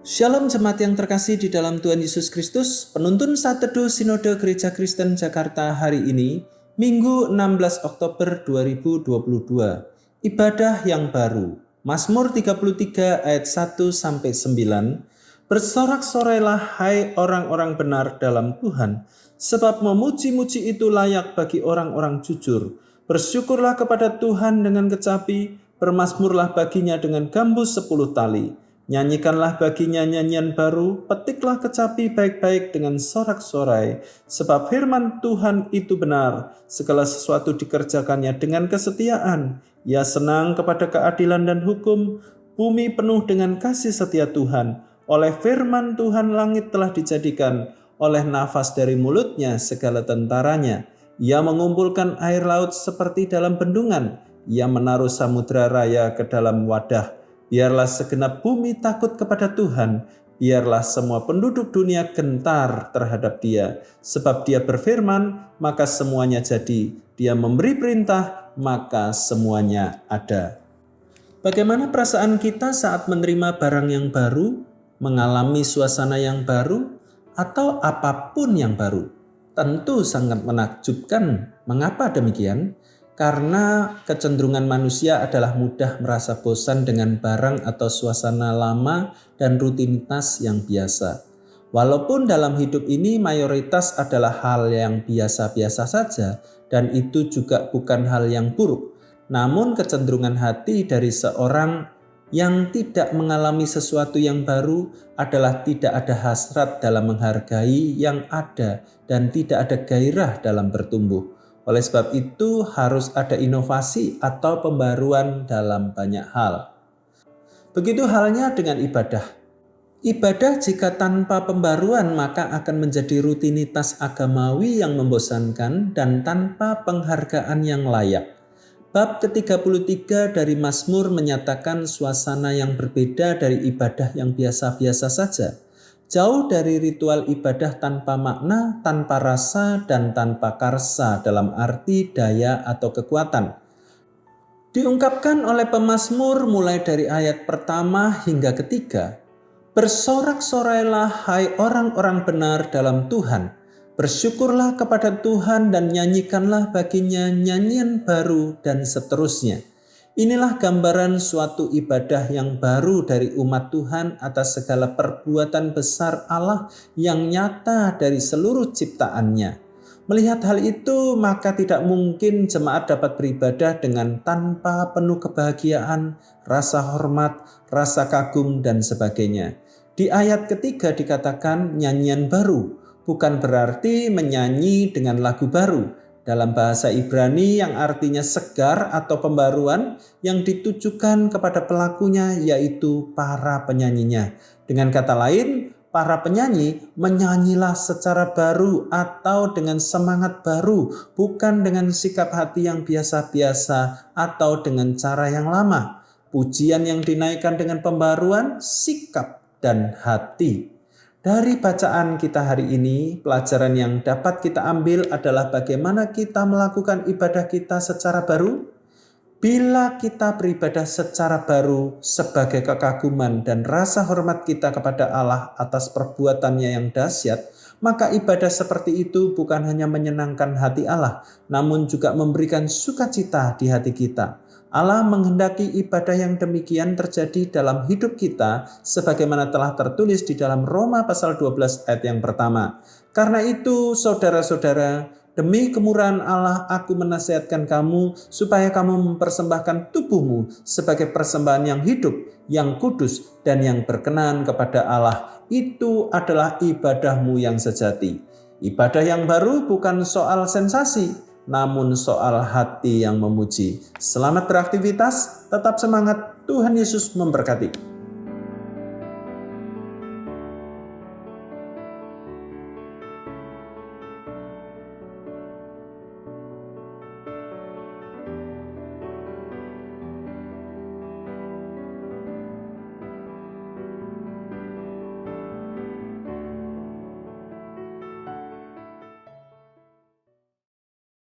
Shalom jemaat yang terkasih di dalam Tuhan Yesus Kristus. Penuntun Saat Teduh Sinode Gereja Kristen Jakarta hari ini, Minggu 16 Oktober 2022. Ibadah yang baru. Mazmur 33 ayat 1-9. Bersorak-sorailah hai orang-orang benar dalam Tuhan, sebab memuji-muji itu layak bagi orang-orang jujur. Bersyukurlah kepada Tuhan dengan kecapi, bermazmurlah baginya dengan gambus 10 tali. Nyanyikanlah baginya nyanyian baru, petiklah kecapi baik-baik dengan sorak-sorai. Sebab firman Tuhan itu benar, segala sesuatu dikerjakannya dengan kesetiaan. Ia senang kepada keadilan dan hukum, bumi penuh dengan kasih setia Tuhan. Oleh firman Tuhan langit telah dijadikan, oleh nafas dari mulutnya segala tentaranya. Ia mengumpulkan air laut seperti dalam bendungan, ia menaruh samudera raya ke dalam wadah. Biarlah segenap bumi takut kepada Tuhan, biarlah semua penduduk dunia gentar terhadap Dia. Sebab Dia berfirman, maka semuanya jadi. Dia memberi perintah, maka semuanya ada. Bagaimana perasaan kita saat menerima barang yang baru, mengalami suasana yang baru, atau apapun yang baru? Tentu sangat menakjubkan. Mengapa demikian? Karena kecenderungan manusia adalah mudah merasa bosan dengan barang atau suasana lama dan rutinitas yang biasa. Walaupun dalam hidup ini mayoritas adalah hal yang biasa-biasa saja, dan itu juga bukan hal yang buruk. Namun kecenderungan hati dari seorang yang tidak mengalami sesuatu yang baru adalah tidak ada hasrat dalam menghargai yang ada dan tidak ada gairah dalam bertumbuh. Oleh sebab itu harus ada inovasi atau pembaruan dalam banyak hal. Begitu halnya dengan ibadah. Ibadah jika tanpa pembaruan maka akan menjadi rutinitas agamawi yang membosankan dan tanpa penghargaan yang layak. Bab ke-33 dari Mazmur menyatakan suasana yang berbeda dari ibadah yang biasa-biasa saja. Jauh dari ritual ibadah tanpa makna, tanpa rasa, dan tanpa karsa dalam arti daya atau kekuatan. Diungkapkan oleh pemazmur mulai dari ayat pertama hingga ketiga. Bersorak-sorailah hai orang-orang benar dalam Tuhan. Bersyukurlah kepada Tuhan dan nyanyikanlah baginya nyanyian baru dan seterusnya. Inilah gambaran suatu ibadah yang baru dari umat Tuhan atas segala perbuatan besar Allah yang nyata dari seluruh ciptaannya. Melihat hal itu, maka tidak mungkin jemaat dapat beribadah dengan tanpa penuh kebahagiaan, rasa hormat, rasa kagum, dan sebagainya. Di ayat ketiga dikatakan nyanyian baru, bukan berarti menyanyi dengan lagu baru. Dalam bahasa Ibrani yang artinya segar atau pembaruan yang ditujukan kepada pelakunya yaitu para penyanyinya. Dengan kata lain, para penyanyi menyanyilah secara baru atau dengan semangat baru, bukan dengan sikap hati yang biasa-biasa atau dengan cara yang lama. Pujian yang dinaikkan dengan pembaruan, sikap dan hati. Dari bacaan kita hari ini, pelajaran yang dapat kita ambil adalah bagaimana kita melakukan ibadah kita secara baru. Bila kita beribadah secara baru sebagai kekaguman dan rasa hormat kita kepada Allah atas perbuatannya yang dahsyat, maka ibadah seperti itu bukan hanya menyenangkan hati Allah, namun juga memberikan sukacita di hati kita. Allah menghendaki ibadah yang demikian terjadi dalam hidup kita sebagaimana telah tertulis di dalam Roma pasal 12 ayat yang pertama. Karena itu saudara-saudara, demi kemurahan Allah aku menasihatkan kamu supaya kamu mempersembahkan tubuhmu sebagai persembahan yang hidup, yang kudus, dan yang berkenan kepada Allah. Itu adalah ibadahmu yang sejati. Ibadah yang baru bukan soal sensasi, namun soal hati yang memuji. Selamat beraktivitas, tetap semangat, Tuhan Yesus memberkati.